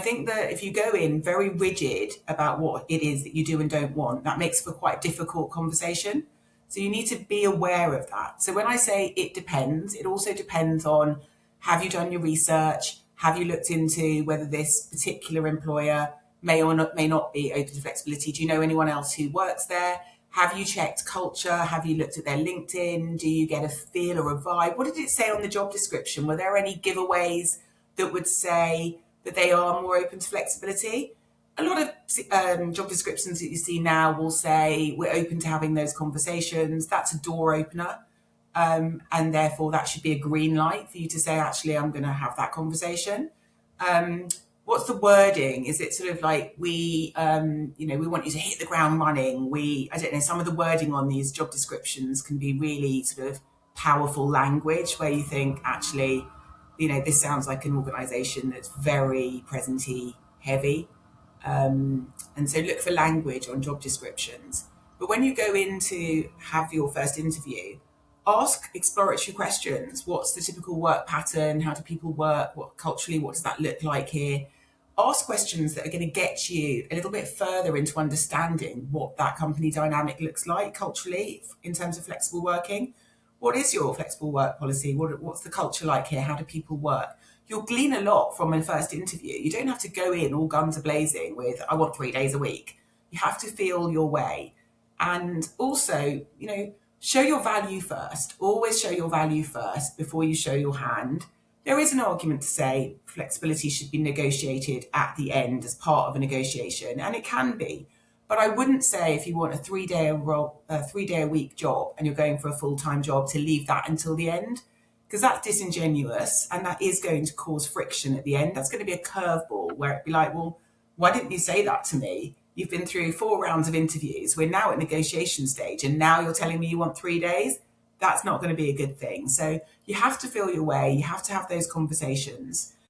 think that if you go in very rigid about what it is that you do and don't want, that makes for quite a difficult conversation. So you need to be aware of that. So when I say it depends, it also depends on, have you done your research? Have you looked into whether this particular employer may or not may not be open to flexibility? Do you know anyone else who works there? Have you checked culture? Have you looked at their LinkedIn? Do you get a feel or a vibe? What did it say on the job description? Were there any giveaways that would say that they are more open to flexibility? A lot of job descriptions that you see now will say we're open to having those conversations. That's a door opener. And therefore, that should be a green light for you to say, actually, I'm going to have that conversation. What's the wording? Is it sort of like we want you to hit the ground running? I don't know, some of the wording on these job descriptions can be really sort of powerful language where you think, actually, this sounds like an organisation that's very presenty heavy. And so look for language on job descriptions. But when you go in to have your first interview, ask exploratory questions. What's the typical work pattern? How do people work? What does that look like here? Ask questions that are going to get you a little bit further into understanding what that company dynamic looks like culturally in terms of flexible working. What is your flexible work policy? What's the culture like here? How do people work? You'll glean a lot from a first interview. You don't have to go in all guns a-blazing with, I want 3 days a week. You have to feel your way. And also, show your value first. Always show your value first before you show your hand. There is an argument to say flexibility should be negotiated at the end as part of a negotiation, and it can be. But I wouldn't say if you want a 3-day a week job and you're going for a full-time job to leave that until the end, because that's disingenuous and that is going to cause friction at the end. That's going to be a curveball where it'd be like, well, why didn't you say that to me? You've been through 4 rounds of interviews. We're now at negotiation stage and now you're telling me you want 3 days. That's not going to be a good thing. So you have to feel your way. You have to have those conversations.